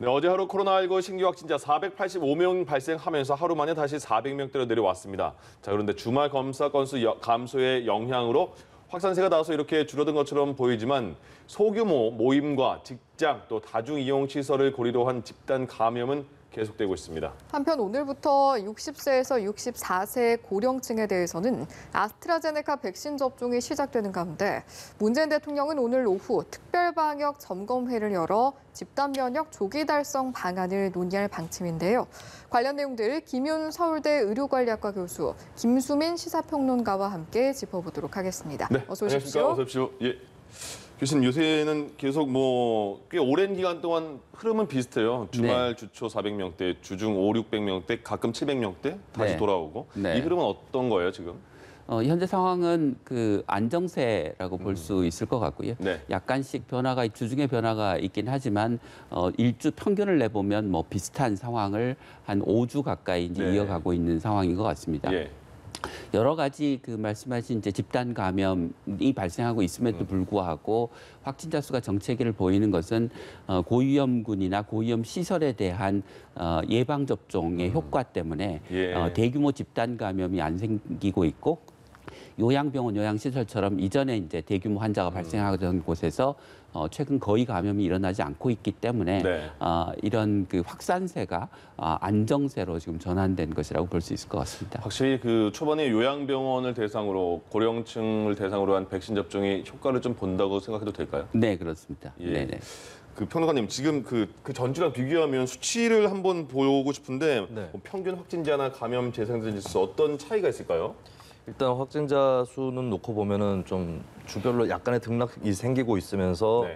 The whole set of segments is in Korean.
네, 어제 하루 코로나19 신규 확진자 485명 발생하면서 하루 만에 다시 400명대로 내려왔습니다. 자, 그런데 주말 검사 건수 감소의 영향으로 확산세가 나와서 이렇게 줄어든 것처럼 보이지만 소규모 모임과 직장 또 다중이용시설을 고리로 한 집단 감염은 계속되고 있습니다. 한편 오늘부터 60세에서 64세 고령층에 대해서는 아스트라제네카 백신 접종이 시작되는 가운데 문재인 대통령은 오늘 오후 특별방역 점검회를 열어 집단 면역 조기 달성 방안을 논의할 방침인데요. 관련 내용들 김윤 서울대 의료관리학과 교수, 김수민 시사평론가와 함께 짚어보도록 하겠습니다. 네, 어서 오십시오. 안녕하십니까? 어서 오십시오. 예. 교수님, 요새는 계속 꽤 오랜 기간 동안 흐름은 비슷해요. 주말 주초 400명대, 주중 500~600명대, 가끔 700명대 다시 돌아오고. 네. 이 흐름은 어떤 거예요, 지금? 현재 상황은 그 안정세라고 볼 수 있을 것 같고요. 네. 약간씩 변화가 주중에 변화가 있긴 하지만 일주 평균을 내보면 뭐 비슷한 상황을 한 5주 가까이 이제 이어가고 있는 상황인 것 같습니다. 예. 여러 가지 그 말씀하신 이제 집단 감염이 발생하고 있음에도 불구하고 확진자 수가 정체기를 보이는 것은 고위험군이나 고위험 시설에 대한 예방 접종의 효과 때문에 대규모 집단 감염이 안 생기고 있고 요양병원, 요양시설처럼 이전에 이제 대규모 환자가 발생하던 곳에서 최근 거의 감염이 일어나지 않고 있기 때문에 이런 그 확산세가 안정세로 지금 전환된 것이라고 볼 수 있을 것 같습니다. 확실히 그 초반에 요양병원을 대상으로 고령층을 대상으로 한 백신 접종이 효과를 좀 본다고 생각해도 될까요? 네, 그렇습니다. 예. 네네. 그 평론가님, 지금 그 전주랑 비교하면 수치를 한번 보고 싶은데 뭐 평균 확진자나 감염 재생산 지수 어떤 차이가 있을까요? 일단 확진자 수는 놓고 보면은 좀 주별로 약간의 등락이 생기고 있으면서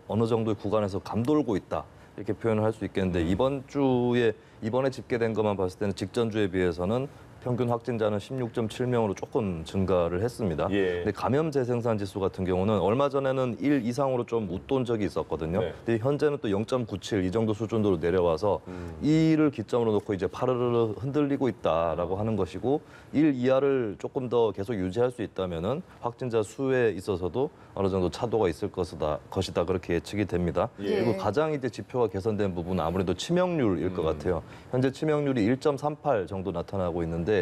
어느 정도의 구간에서 감돌고 있다 이렇게 표현을 할 수 있겠는데 이번에 집계된 것만 봤을 때는 직전 주에 비해서는 평균 확진자는 16.7명으로 조금 증가를 했습니다. 근데 감염 재생산 지수 같은 경우는 얼마 전에는 1 이상으로 좀 웃돈 적이 있었거든요. 근데 현재는 또 0.97 이 정도 수준으로 내려와서 2를 기점으로 놓고 이제 파르르 흔들리고 있다라고 하는 것이고 1 이하를 조금 더 계속 유지할 수 있다면은 확진자 수에 있어서도 어느 정도 차도가 있을 것이다 그렇게 예측이 됩니다. 그리고 가장 이제 지표가 개선된 부분은 아무래도 치명률일 것 같아요. 현재 치명률이 1.38 정도 나타나고 있는데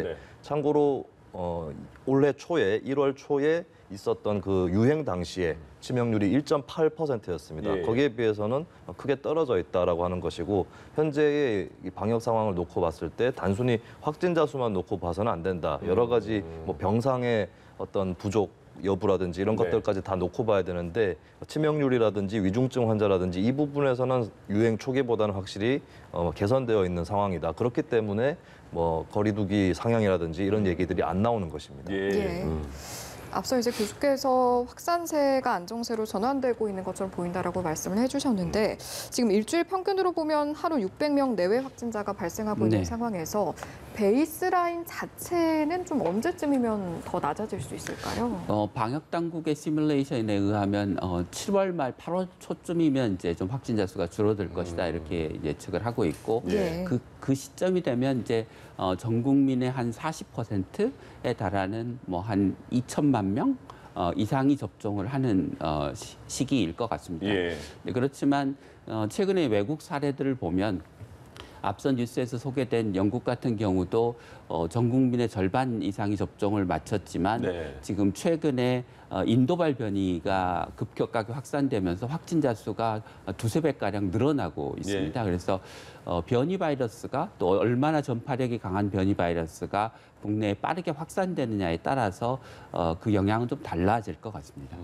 참고로 올해 초에 1월 초에 있었던 그 유행 당시에 치명률이 1.8%였습니다. 거기에 비해서는 크게 떨어져 있다라고 하는 것이고 현재의 방역 상황을 놓고 봤을 때 단순히 확진자 수만 놓고 봐서는 안 된다. 여러 가지 뭐 병상의 어떤 부족 여부라든지 이런 것들까지 다 놓고 봐야 되는데 치명률이라든지 위중증 환자라든지 이 부분에서는 유행 초기보다는 확실히 개선되어 있는 상황이다. 그렇기 때문에 뭐 거리두기 상향이라든지 이런 얘기들이 안 나오는 것입니다. 앞서 이제 교수께서 확산세가 안정세로 전환되고 있는 것처럼 보인다라고 말씀을 해주셨는데 지금 일주일 평균으로 보면 하루 600명 내외 확진자가 발생하고 있는 상황에서 베이스라인 자체는 좀 언제쯤이면 더 낮아질 수 있을까요? 방역 당국의 시뮬레이션에 의하면 7월 말 8월 초쯤이면 이제 좀 확진자 수가 줄어들 것이다 이렇게 예측을 하고 있고 그 시점이 되면 이제 전 국민의 한 40%에 달하는 뭐 한 2천만 명 이상이 접종을 하는 시기일 것 같습니다. 그렇지만 최근에 외국 사례들을 보면 앞선 뉴스에서 소개된 영국 같은 경우도 전 국민의 절반 이상이 접종을 마쳤지만 지금 최근에 인도발 변이가 급격하게 확산되면서 확진자 수가 두세 배가량 늘어나고 있습니다. 그래서 변이 바이러스가 또 얼마나 전파력이 강한 변이 바이러스가 국내에 빠르게 확산되느냐에 따라서 그 영향은 좀 달라질 것 같습니다.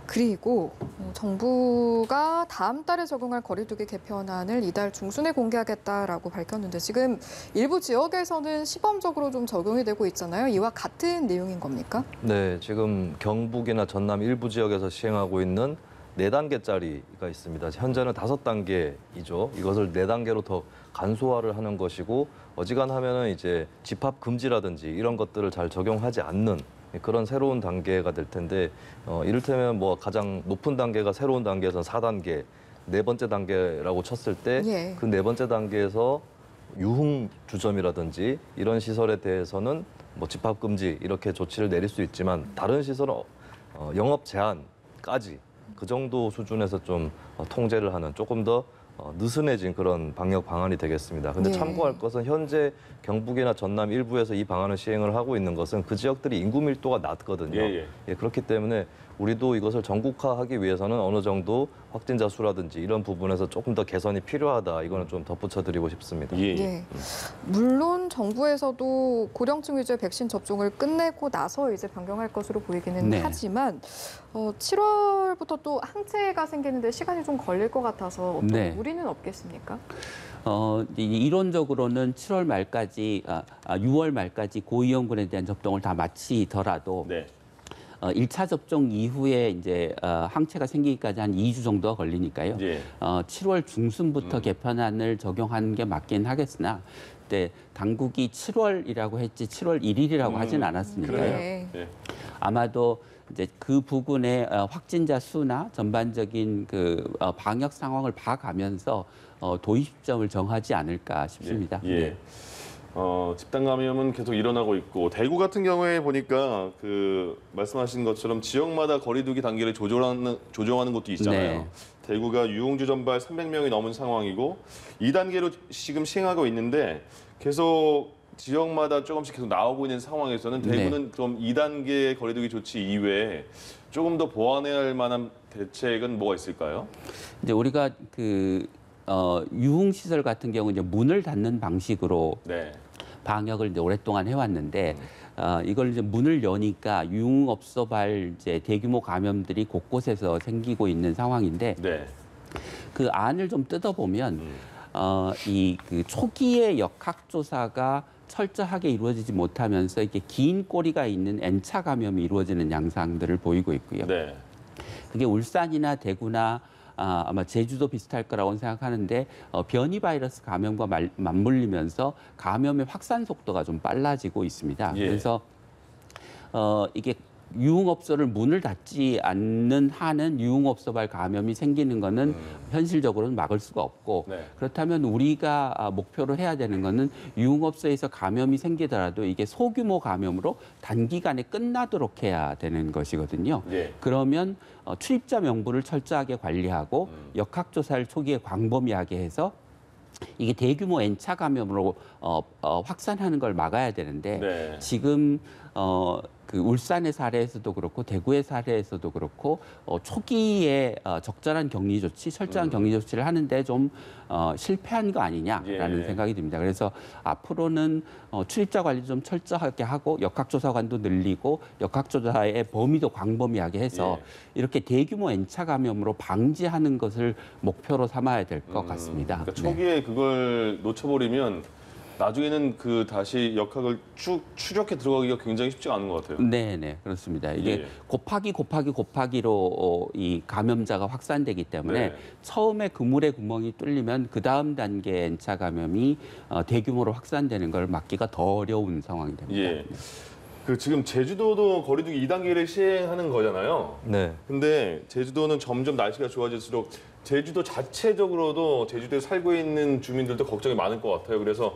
그리고 정부가 다음 달에 적용할 거리두기 개편안을 이달 중순에 공개하겠다라고 밝혔는데 지금 일부 지역에서는 시범적으로 좀 적용이 되고 있잖아요. 이와 같은 내용인 겁니까? 네, 지금 경북이나 전남 일부 지역에서 시행하고 있는 4단계짜리가 있습니다. 현재는 5단계이죠. 이것을 4단계로 더 간소화를 하는 것이고 어지간하면은 이제 집합 금지라든지 이런 것들을 잘 적용하지 않는 그런 새로운 단계가 될 텐데 이를테면 뭐 가장 높은 단계가 새로운 단계에서는 4단계, 네 번째 단계라고 쳤을 때 그 네 번째 단계에서 유흥 주점이라든지 이런 시설에 대해서는 뭐 집합 금지 이렇게 조치를 내릴 수 있지만 다른 시설은 영업 제한까지 그 정도 수준에서 좀 통제를 하는 조금 더 느슨해진 그런 방역 방안이 되겠습니다. 근데 네. 참고할 것은 현재 경북이나 전남 일부에서 이 방안을 시행을 하고 있는 것은 그 지역들이 인구 밀도가 낮거든요. 예, 그렇기 때문에 우리도 이것을 전국화하기 위해서는 어느 정도 확진자 수라든지 이런 부분에서 조금 더 개선이 필요하다. 이거는 좀 덧붙여드리고 싶습니다. 예. 물론 정부에서도 고령층 위주의 백신 접종을 끝내고 나서 이제 변경할 것으로 보이기는 네. 하지만 7월부터 또 항체가 생기는데 시간이 좀 걸릴 것 같아서 어떤 네. 무리는 없겠습니까? 이론적으로는 7월 말까지, 6월 말까지 고위험군에 대한 접종을 다 마치더라도 네. 1차 접종 이후에 이제 항체가 생기기까지 한 2주 정도가 걸리니까요. 예. 7월 중순부터 개편안을 적용하는 게 맞긴 하겠으나 그때 당국이 7월이라고 했지 7월 1일이라고 하진 않았으니까요. 네. 예. 아마도 이제 그 부분의 확진자 수나 전반적인 그 방역 상황을 봐가면서 도입 시점을 정하지 않을까 싶습니다. 예. 네. 집단 감염은 계속 일어나고 있고 대구 같은 경우에 보니까 그 말씀하신 것처럼 지역마다 거리두기 단계를 조정하는 것도 있잖아요. 네. 대구가 유흥주 전발 300명이 넘은 상황이고 2단계로 지금 시행하고 있는데 계속 지역마다 조금씩 계속 나오고 있는 상황에서는 대구는 그럼 2단계 거리두기 조치 이외에 조금 더 보완해야 할 만한 대책은 뭐가 있을까요? 이제 우리가 그 유흥시설 같은 경우 이제 문을 닫는 방식으로 네. 방역을 이제 오랫동안 해왔는데 이걸 이제 문을 여니까 유흥업소발 이제 대규모 감염들이 곳곳에서 생기고 있는 상황인데 네. 그 안을 좀 뜯어보면 이 그 초기의 역학조사가 철저하게 이루어지지 못하면서 이렇게 긴 꼬리가 있는 N차 감염이 이루어지는 양상들을 보이고 있고요. 네. 그게 울산이나 대구나 아마 제주도 비슷할 거라고 생각하는데 변이 바이러스 감염과 맞물리면서 감염의 확산 속도가 좀 빨라지고 있습니다. 예. 그래서 이게 유흥업소를 문을 닫지 않는 한은 유흥업소발 감염이 생기는 거는 현실적으로는 막을 수가 없고 네. 그렇다면 우리가 목표로 해야 되는 거는 유흥업소에서 감염이 생기더라도 이게 소규모 감염으로 단기간에 끝나도록 해야 되는 것이거든요. 예. 그러면 출입자 명부를 철저하게 관리하고 역학조사를 초기에 광범위하게 해서 이게 대규모 N차 감염으로 확산하는 걸 막아야 되는데 네. 지금 그 울산의 사례에서도 그렇고 대구의 사례에서도 그렇고 초기에 적절한 격리 조치, 철저한 격리 조치를 하는데 좀 실패한 거 아니냐라는 예. 생각이 듭니다. 그래서 앞으로는 출입자 관리 좀 철저하게 하고 역학조사관도 늘리고 역학조사의 범위도 광범위하게 해서 예. 이렇게 대규모 N차 감염으로 방지하는 것을 목표로 삼아야 될 것 같습니다. 그러니까 네. 초기에 그걸 놓쳐버리면 나중에는 그 다시 역학을 쭉 추적해 들어가기가 굉장히 쉽지가 않은 것 같아요. 네, 그렇습니다. 이게 예. 곱하기로 이 감염자가 확산되기 때문에 네. 처음에 그물의 구멍이 뚫리면 그 다음 단계 N차 감염이 대규모로 확산되는 걸 막기가 더 어려운 상황이 됩니다. 예. 그 지금 제주도도 거리두기 2단계를 시행하는 거잖아요. 네. 근데 제주도는 점점 날씨가 좋아질수록 제주도 자체적으로도 제주도에 살고 있는 주민들도 걱정이 많을 것 같아요. 그래서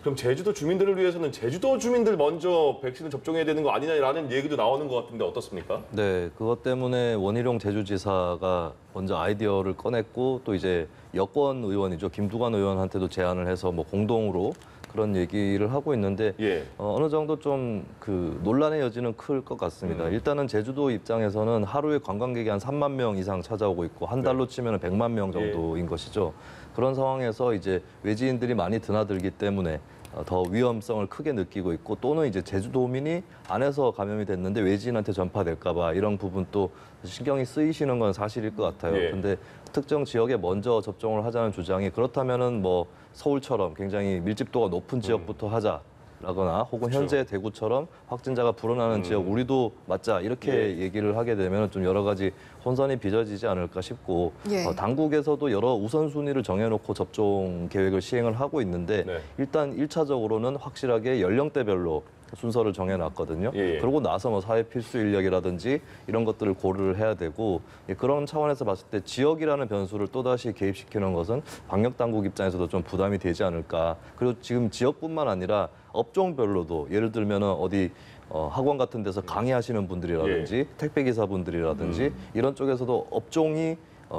그럼 제주도 주민들을 위해서는 제주도 주민들 먼저 백신을 접종해야 되는 거 아니냐라는 얘기도 나오는 것 같은데 어떻습니까? 네, 그것 때문에 원희룡 제주지사가 먼저 아이디어를 꺼냈고 또 이제 여권 의원이죠. 김두관 의원한테도 제안을 해서 뭐 공동으로 그런 얘기를 하고 있는데 예. 어느 정도 좀 그 논란의 여지는 클 것 같습니다. 일단은 제주도 입장에서는 하루에 관광객이 한 3만 명 이상 찾아오고 있고 한 달로 치면 100만 명 정도인 것이죠. 그런 상황에서 이제 외지인들이 많이 드나들기 때문에 더 위험성을 크게 느끼고 있고 또는 이제 제주도민이 안에서 감염이 됐는데 외지인한테 전파될까 봐 이런 부분 또 신경이 쓰이시는 건 사실일 것 같아요. 예. 근데 특정 지역에 먼저 접종을 하자는 주장이 그렇다면은 뭐 서울처럼 굉장히 밀집도가 높은 지역부터 하자라거나 혹은 현재 대구처럼 확진자가 불어나는 지역 우리도 맞자 이렇게 얘기를 하게 되면 좀 여러 가지 혼선이 빚어지지 않을까 싶고 예. 당국에서도 여러 우선순위를 정해놓고 접종 계획을 시행을 하고 있는데 네. 일단 1차적으로는 확실하게 연령대별로 순서를 정해놨거든요. 예. 그러고 나서 뭐 사회 필수 인력이라든지 이런 것들을 고려를 해야 되고 그런 차원에서 봤을 때 지역이라는 변수를 또다시 개입시키는 것은 방역 당국 입장에서도 좀 부담이 되지 않을까. 그리고 지금 지역뿐만 아니라 업종별로도 예를 들면은 어디 학원 같은 데서 강의하시는 분들이라든지 택배 기사분들이라든지 이런 쪽에서도 업종이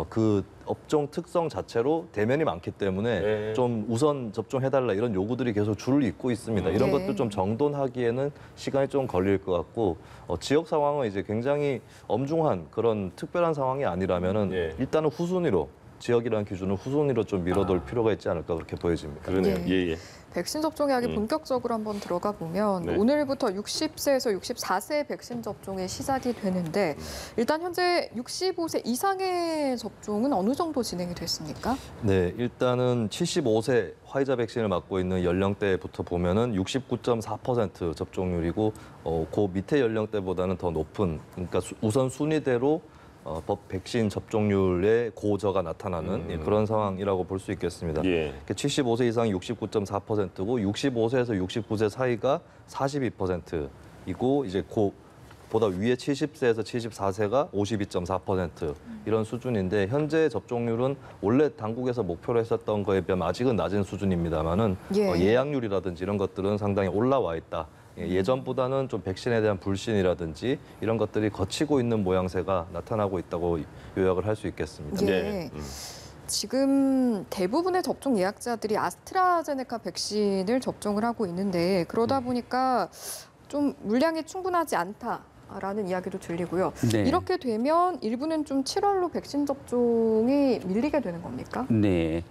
그 업종 특성 자체로 대면이 많기 때문에 네. 좀 우선 접종해달라 이런 요구들이 계속 줄을 잇고 있습니다. 이런 네. 것들 좀 정돈하기에는 시간이 좀 걸릴 것 같고 지역 상황은 이제 굉장히 엄중한 그런 특별한 상황이 아니라면은 예. 일단은 후순위로 지역이라는 기준을 후순위로 좀 밀어둘 필요가 있지 않을까 그렇게 보여집니다. 그러네요. 네. 예, 예. 백신 접종 예약이 본격적으로 한번 들어가 보면 네. 오늘부터 60세에서 64세 백신 접종이 시작이 되는데 일단 현재 65세 이상의 접종은 어느 정도 진행이 됐습니까? 네, 일단은 75세 화이자 백신을 맞고 있는 연령대부터 보면은 69.4% 접종률이고 그 밑에 연령대보다는 더 높은 그러니까 우선 순위대로 법 백신 접종률의 고저가 나타나는 예, 그런 상황이라고 볼 수 있겠습니다. 예. 75세 이상이 69.4%고 65세에서 69세 사이가 42%이고 이제 보다 위에 70세에서 74세가 52.4% 이런 수준인데 현재 접종률은 원래 당국에서 목표로 했었던 거에 비하면 아직은 낮은 수준입니다만은 예. 예약률이라든지 이런 것들은 상당히 올라와 있다. 예전보다는 좀 백신에 대한 불신이라든지 이런 것들이 거치고 있는 모양새가 나타나고 있다고 요약을 할 수 있겠습니다. 예. 네. 지금 대부분의 접종 예약자들이 아스트라제네카 백신을 접종을 하고 있는데 그러다 보니까 좀 물량이 충분하지 않다라는 이야기도 들리고요. 네. 이렇게 되면 일부는 좀 7월로 백신 접종이 밀리게 되는 겁니까? 네.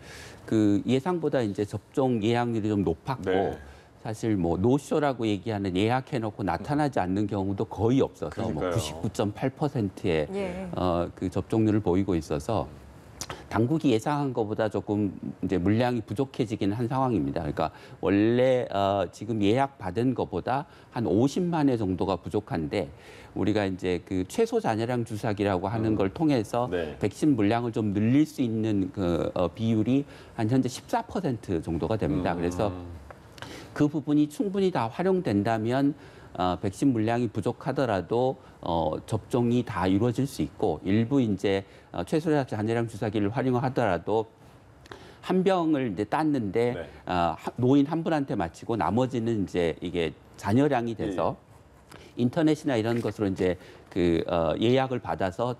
그 예상보다 이제 접종 예약률이 좀 높았고 네. 사실 뭐 노쇼라고 얘기하는 예약해놓고 나타나지 않는 경우도 거의 없어서 뭐 그러니까요. 99.8%의 예. 그 접종률을 보이고 있어서 당국이 예상한 것보다 조금 이제 물량이 부족해지기는 한 상황입니다. 그러니까 원래 지금 예약 받은 것보다 한 50만 회 정도가 부족한데 우리가 이제 그 최소 잔여량 주사기라고 하는 걸 통해서 네. 백신 물량을 좀 늘릴 수 있는 그 비율이 한 현재 14% 정도가 됩니다. 그래서 그 부분이 충분히 다 활용된다면 백신 물량이 부족하더라도 접종이 다 이루어질 수 있고 일부 이제 최소 잔여량 주사기를 활용하더라도 한 병을 이제 땄는데 네. 노인 한 분한테 맞히고 나머지는 이제 이게 잔여량이 돼서 인터넷이나 이런 것으로 이제 그 예약을 받아서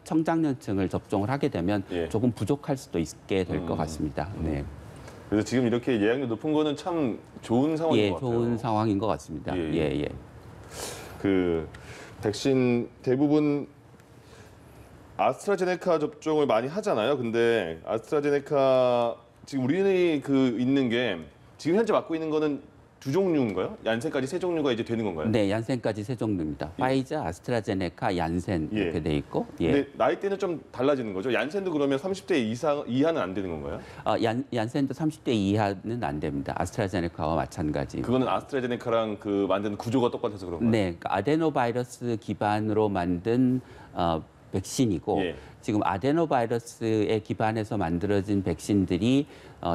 청장년층을 접종을 하게 되면 예. 조금 부족할 수도 있게 될 것 같습니다. 네. 그래서 지금 이렇게 예약률 높은 거는 참 좋은 상황인 예, 것 같아요. 좋은 상황인 것 같습니다. 예, 예, 예. 예. 그 백신 대부분 아스트라제네카 접종을 많이 하잖아요. 근데 아스트라제네카 지금 우리는 그 있는 게 지금 현재 맞고 있는 거는 두 종류인가요? 얀센까지 세 종류가 이제 되는 건가요? 네, 얀센까지 세 종류입니다. 파이자, 아스트라제네카, 얀센 예. 이렇게 돼 있고, 예. 근데 나이대는 좀 달라지는 거죠? 얀센도 그러면 30대 이하는 안 되는 건가요? 얀센도 30대 이하는 안 됩니다. 아스트라제네카와 마찬가지. 그거는 아스트라제네카랑 그 만드는 구조가 똑같아서 그런가요? 네, 그러니까 아데노바이러스 기반으로 만든 백신이고 예. 지금 아데노바이러스에 기반해서 만들어진 백신들이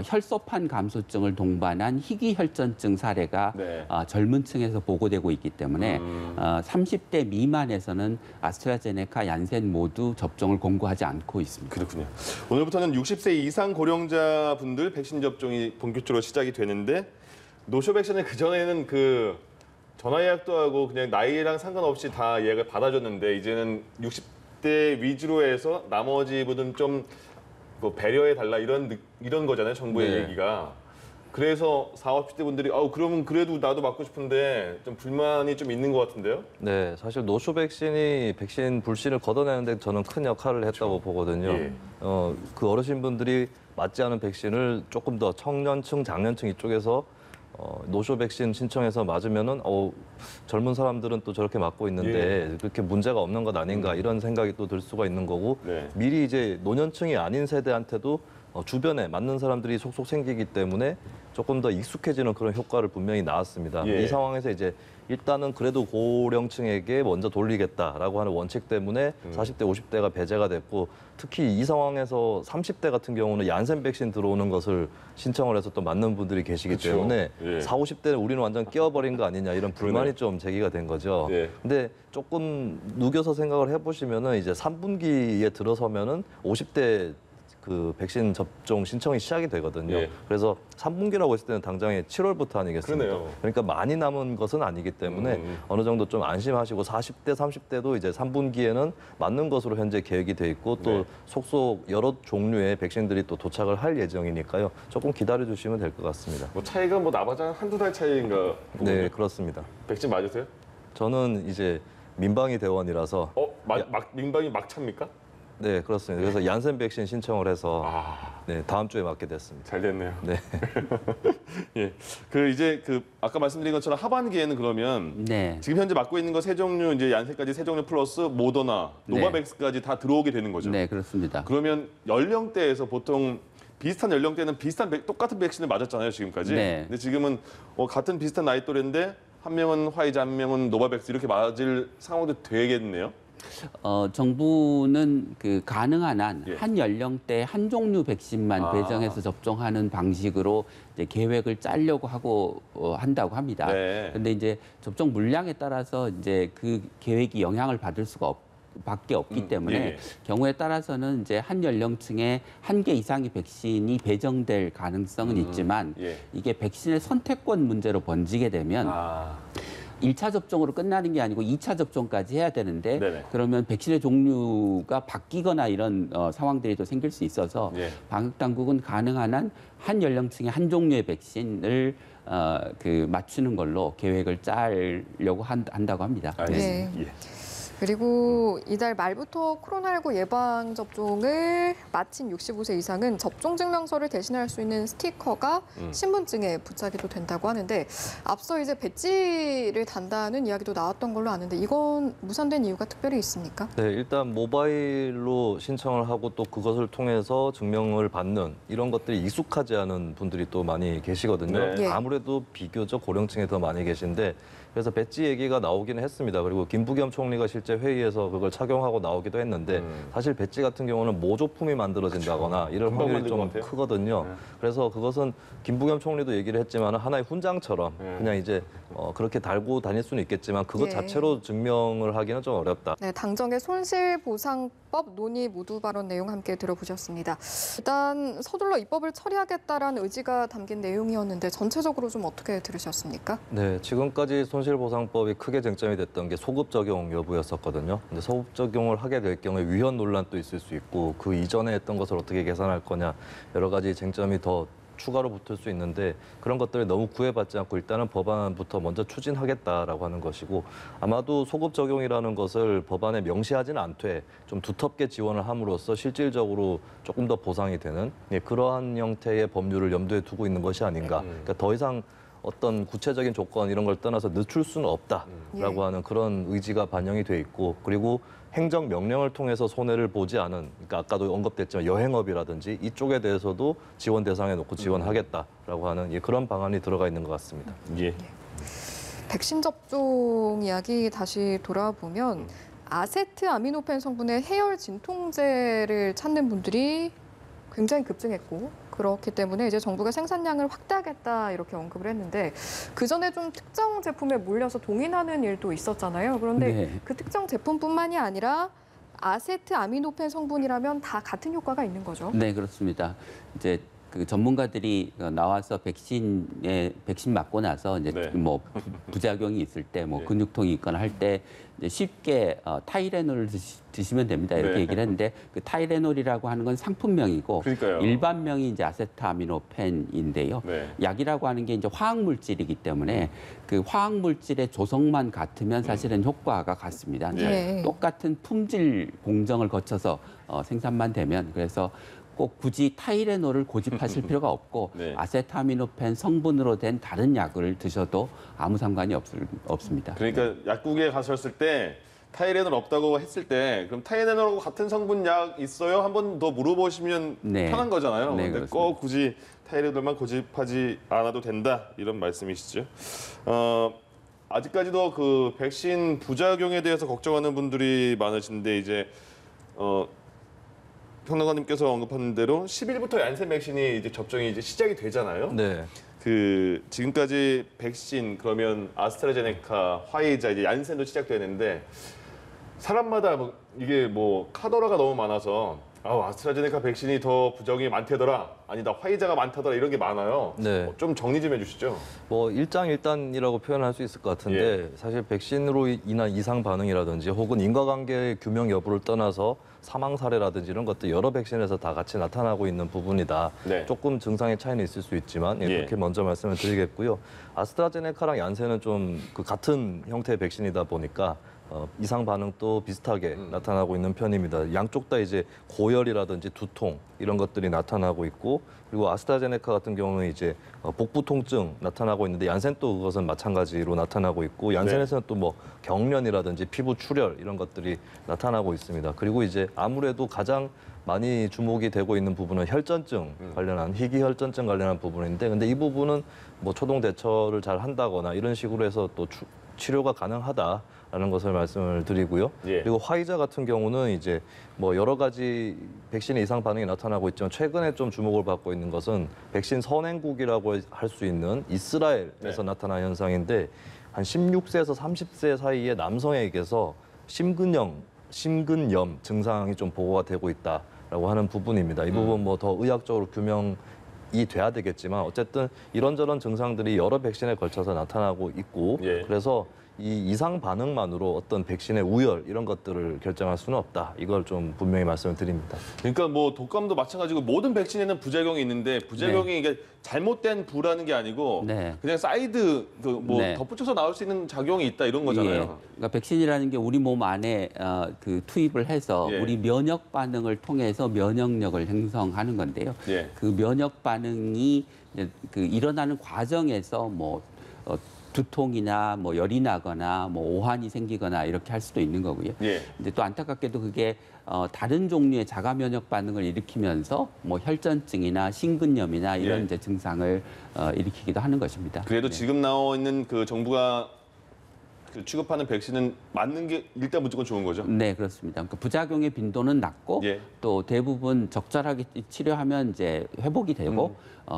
혈소판 감소증을 동반한 희귀혈전증 사례가 네. 젊은 층에서 보고되고 있기 때문에 30대 미만에서는 아스트라제네카, 얀센 모두 접종을 권고하지 않고 있습니다. 그렇군요. 오늘부터는 60세 이상 고령자분들 백신 접종이 본격적으로 시작이 되는데 노쇼 백신은 그전에는 그 전화 예약도 하고 그냥 나이랑 상관없이 다 예약을 받아줬는데 이제는 60대 위주로 해서 나머지 분은 좀 뭐 배려해 달라 이런 거잖아요. 정부의 네. 얘기가. 그래서 40, 50대 분들이 그러면 그래도 나도 맞고 싶은데 좀 불만이 좀 있는 것 같은데요. 네, 사실 노쇼 백신이 백신 불신을 걷어내는데 저는 큰 역할을 했다고 보거든요. 예. 그 어르신분들이 맞지 않은 백신을 조금 더 청년층, 장년층 이쪽에서 노쇼 백신 신청해서 맞으면은 젊은 사람들은 또 저렇게 맞고 있는데 그렇게 문제가 없는 것 아닌가 이런 생각이 또 들 수가 있는 거고 네. 미리 이제 노년층이 아닌 세대한테도 주변에 맞는 사람들이 속속 생기기 때문에 조금 더 익숙해지는 그런 효과를 분명히 나왔습니다. 예. 이 상황에서 이제 일단은 그래도 고령층에게 먼저 돌리겠다라고 하는 원칙 때문에 40대, 50대가 배제가 됐고 특히 이 상황에서 30대 같은 경우는 얀센 백신 들어오는 것을 신청을 해서 또 맞는 분들이 계시기 그쵸. 때문에 예. 40, 50대는 우리는 완전 끼어버린 거 아니냐 이런 불만이 그러네. 좀 제기가 된 거죠. 예. 근데 조금 누겨서 생각을 해보시면은 이제 3분기에 들어서면은 50대 그 백신 접종 신청이 시작이 되거든요. 예. 그래서 3분기라고 했을 때는 당장에 7월부터 아니겠습니까? 그러네요. 그러니까 많이 남은 것은 아니기 때문에 어느 정도 좀 안심하시고 40대, 30대도 이제 3분기에는 맞는 것으로 현재 계획이 돼 있고 또 네. 속속 여러 종류의 백신들이 또 도착을 할 예정이니까요. 조금 기다려 주시면 될 것 같습니다. 뭐 차이가 뭐 나봐야 한두 달 차이인가? 네, 그렇습니다. 백신 맞으세요? 저는 이제 민방위 대원이라서 민방위 막차입니까? 네, 그렇습니다. 그래서 얀센 백신 신청을 해서 아, 네, 다음 주에 맞게 됐습니다. 잘 됐네요. 네. 예. 이제 아까 말씀드린 것처럼 하반기에는 그러면 네. 지금 현재 맞고 있는 거 세 종류 이제 얀센까지 세 종류 플러스 모더나, 네. 노바백스까지 다 들어오게 되는 거죠. 네, 그렇습니다. 그러면 연령대에서 보통 비슷한 연령대는 똑같은 백신을 맞았잖아요, 지금까지. 네. 근데 지금은 같은 비슷한 나이 또래인데 한 명은 화이자, 한 명은 노바백스 이렇게 맞을 상황도 되겠네요. 정부는 그 가능한 한 예. 한 연령대 한 종류 백신만 아. 배정해서 접종하는 방식으로 이제 계획을 짜려고 하고 한다고 합니다. 네. 그런데 이제 접종 물량에 따라서 이제 그 계획이 영향을 받을 수가 밖에 없기 때문에 예. 경우에 따라서는 이제 한 연령층에 한 개 이상의 백신이 배정될 가능성은 있지만 예. 이게 백신의 선택권 문제로 번지게 되면 아, 1차 접종으로 끝나는 게 아니고 2차 접종까지 해야 되는데 네네. 그러면 백신의 종류가 바뀌거나 이런 상황들이 또 생길 수 있어서 예. 방역 당국은 가능한 한 한 연령층에 한 종류의 백신을 맞추는 걸로 계획을 짜려고 한다고 합니다. 알겠습니다. 네. 예. 그리고 이달 말부터 코로나19 예방 접종을 마친 65세 이상은 접종 증명서를 대신할 수 있는 스티커가 신분증에 부착이 된다고 하는데 앞서 이제 배지를 단다는 이야기도 나왔던 걸로 아는데 이건 무산된 이유가 특별히 있습니까? 네, 일단 모바일로 신청을 하고 또 그것을 통해서 증명을 받는 이런 것들이 익숙하지 않은 분들이 또 많이 계시거든요. 네. 예. 아무래도 비교적 고령층에 더 많이 계신데 그래서 배지 얘기가 나오기는 했습니다. 그리고 김부겸 총리가 실제 회의에서 그걸 착용하고 나오기도 했는데 사실 배지 같은 경우는 모조품이 만들어진다거나 이럴 금방 확률이 만들 좀 것 같아요. 크거든요. 네. 그래서 그것은 김부겸 총리도 얘기를 했지만 하나의 훈장처럼 네. 그냥 이제 그렇게 달고 다닐 수는 있겠지만 그것 예. 자체로 증명을 하기는 좀 어렵다. 네, 당정의 손실보상법 논의 모두 발언 내용 함께 들어보셨습니다. 일단 서둘러 입법을 처리하겠다라는 의지가 담긴 내용이었는데 전체적으로 좀 어떻게 들으셨습니까? 네, 지금까지 손실보상법이 크게 쟁점이 됐던 게 소급 적용 여부였었거든요. 근데 소급 적용을 하게 될 경우에 위헌 논란도 있을 수 있고 그 이전에 했던 것을 어떻게 계산할 거냐 여러 가지 쟁점이 더 추가로 붙을 수 있는데 그런 것들을 너무 구애받지 않고 일단은 법안부터 먼저 추진하겠다라고 하는 것이고 아마도 소급 적용이라는 것을 법안에 명시하지는 않되 좀 두텁게 지원을 함으로써 실질적으로 조금 더 보상이 되는 그러한 형태의 법률을 염두에 두고 있는 것이 아닌가. 그러니까 더 이상 어떤 구체적인 조건 이런 걸 떠나서 늦출 수는 없다라고 하는 그런 의지가 반영이 돼 있고 그리고 행정 명령을 통해서 손해를 보지 않은 그러니까 아까도 언급됐지만 여행업이라든지 이쪽에 대해서도 지원 대상에 놓고 지원하겠다라고 하는 그런 방안이 들어가 있는 것 같습니다. 예. 백신 접종 이야기 다시 돌아보면 아세트아미노펜 성분의 해열 진통제를 찾는 분들이 굉장히 급증했고 그렇기 때문에 이제 정부가 생산량을 확대하겠다 이렇게 언급을 했는데 그 전에 좀 특정 제품에 몰려서 동인하는 일도 있었잖아요. 그런데 네. 그 특정 제품뿐만이 아니라 아세트아미노펜 성분이라면 다 같은 효과가 있는 거죠. 네, 그렇습니다. 이제 그 전문가들이 나와서 백신 맞고 나서 이제 네. 뭐 부작용이 있을 때 뭐 네. 근육통이 있거나 할 때 쉽게 타이레놀을 드시면 됩니다. 이렇게 네. 얘기를 했는데 그 타이레놀이라고 하는 건 상품명이고 그러니까요. 일반명이 이제 아세트아미노펜인데요. 네. 약이라고 하는 게 이제 화학 물질이기 때문에 그 화학 물질의 조성만 같으면 사실은 효과가 같습니다. 네. 똑같은 품질 공정을 거쳐서 생산만 되면 그래서 꼭 굳이 타이레놀을 고집하실 필요가 없고 네. 아세타미노펜 성분으로 된 다른 약을 드셔도 아무 상관이 없습니다. 그러니까 약국에 가셨을 때 타이레놀 없다고 했을 때 그럼 타이레놀하고 같은 성분 약 있어요? 한 번 더 물어보시면 네. 편한 거잖아요. 네, 근데 그렇습니다. 꼭 굳이 타이레놀만 고집하지 않아도 된다 이런 말씀이시죠. 아직까지도 그 백신 부작용에 대해서 걱정하는 분들이 많으신데 이제 평론가님께서 언급한 대로 10일부터 얀센 백신이 이제 접종이 이제 시작이 되잖아요. 네. 그 지금까지 백신 그러면 아스트라제네카, 화이자 이제 얀센도 시작되는데 사람마다 이게 뭐 카더라가 너무 많아서 아스트라제네카 백신이 더 부작용이 많다더라, 아니다 화이자가 많다더라 이런 게 많아요. 네. 좀 정리 좀 해주시죠. 뭐 일장일단이라고 표현할 수 있을 것 같은데 예. 사실 백신으로 인한 이상 반응이라든지 혹은 인과관계 규명 여부를 떠나서 사망 사례라든지 이런 것들 여러 백신에서 다 같이 나타나고 있는 부분이다. 네. 조금 증상의 차이는 있을 수 있지만 예. 이렇게 먼저 말씀을 드리겠고요. 아스트라제네카랑 얀센은 좀 그 같은 형태의 백신이다 보니까 이상 반응도 비슷하게 나타나고 있는 편입니다. 양쪽 다 이제 고열이라든지 두통 이런 것들이 나타나고 있고, 그리고 아스트라제네카 같은 경우는 이제 복부 통증 나타나고 있는데 얀센 또 그것은 마찬가지로 나타나고 있고, 얀센에서는 또 뭐 경련이라든지 피부 출혈 이런 것들이 나타나고 있습니다. 그리고 이제 아무래도 가장 많이 주목이 되고 있는 부분은 혈전증 관련한 희귀혈전증 관련한 부분인데, 근데 이 부분은 뭐 초동 대처를 잘 한다거나 이런 식으로 해서 또 치료가 가능하다라는 것을 말씀을 드리고요. 예. 그리고 화이자 같은 경우는 이제 뭐 여러 가지 백신의 이상 반응이 나타나고 있지만 최근에 좀 주목을 받고 있는 것은 백신 선행국이라고 할 수 있는 이스라엘에서 나타난 현상인데, 한 16세에서 30세 사이의 남성에게서 심근염 증상이 좀 보고가 되고 있다라고 하는 부분입니다. 이 부분 뭐 더 의학적으로 규명이 돼야 되겠지만 어쨌든 이런저런 증상들이 여러 백신에 걸쳐서 나타나고 있고, 예. 그래서 이 이상 반응만으로 어떤 백신의 우열 이런 것들을 결정할 수는 없다. 이걸 좀 분명히 말씀을 드립니다. 그러니까 뭐 독감도 마찬가지고 모든 백신에는 부작용이 있는데 부작용이 이게 잘못된 부라는 게 아니고 네. 그냥 사이드 뭐 네. 덧붙여서 나올 수 있는 작용이 있다 이런 거잖아요. 예. 그러니까 백신이라는 게 우리 몸 안에 그 투입을 해서 예. 우리 면역 반응을 통해서 면역력을 형성하는 건데요. 예. 그 면역 반응이 이제 그 일어나는 과정에서 뭐 두통이나 뭐 열이 나거나 뭐 오한이 생기거나 이렇게 할 수도 있는 거고요. 예. 근데 또 안타깝게도 그게 다른 종류의 자가 면역 반응을 일으키면서 뭐 혈전증이나 심근염이나 이런 예. 이제 증상을 일으키기도 하는 것입니다. 그래도 네. 지금 나와 있는 그 정부가 그 취급하는 백신은 맞는 게 일단 무조건 좋은 거죠. 네, 그렇습니다. 그러니까 부작용의 빈도는 낮고 예. 또 대부분 적절하게 치료하면 이제 회복이 되고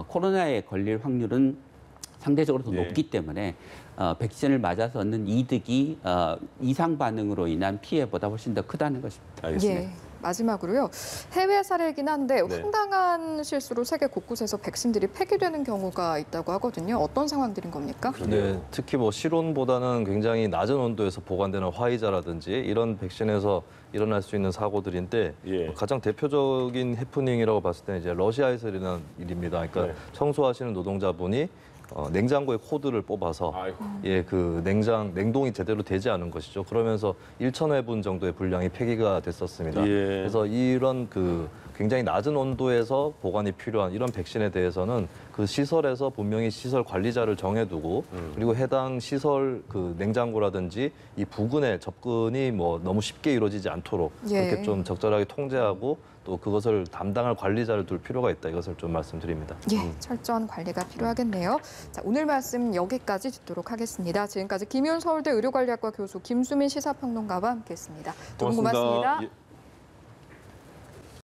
코로나에 걸릴 확률은 상대적으로 더 예. 높기 때문에 백신을 맞아서 얻는 이득이 이상 반응으로 인한 피해보다 훨씬 더 크다는 것입니다. 알겠습니다. 예. 마지막으로요. 해외 사례이긴 한데 네. 황당한 실수로 세계 곳곳에서 백신들이 폐기되는 경우가 있다고 하거든요. 어떤 상황들인 겁니까? 네, 특히 뭐 실온보다는 굉장히 낮은 온도에서 보관되는 화이자라든지 이런 백신에서 일어날 수 있는 사고들인데 예. 가장 대표적인 해프닝이라고 봤을 때는 이제 러시아에서 일어난 일입니다. 그러니까 네. 청소하시는 노동자분이 냉장고의 코드를 뽑아서 아이고. 그 냉동이 제대로 되지 않은 것이죠. 그러면서 1,000회분 정도의 분량이 폐기가 됐었습니다. 예. 그래서 이런 굉장히 낮은 온도에서 보관이 필요한 이런 백신에 대해서는 그 시설에서 분명히 시설 관리자를 정해두고 그리고 해당 시설 그 냉장고라든지 이 부근에 접근이 뭐 너무 쉽게 이루어지지 않도록 예. 그렇게 좀 적절하게 통제하고 또 그것을 담당할 관리자를 둘 필요가 있다. 이것을 좀 말씀드립니다. 예, 철저한 관리가 필요하겠네요. 자, 오늘 말씀 여기까지 듣도록 하겠습니다. 지금까지 김윤 서울대 의료관리학과 교수 김수민 시사평론가와 함께했습니다. 두 분 고맙습니다. 예.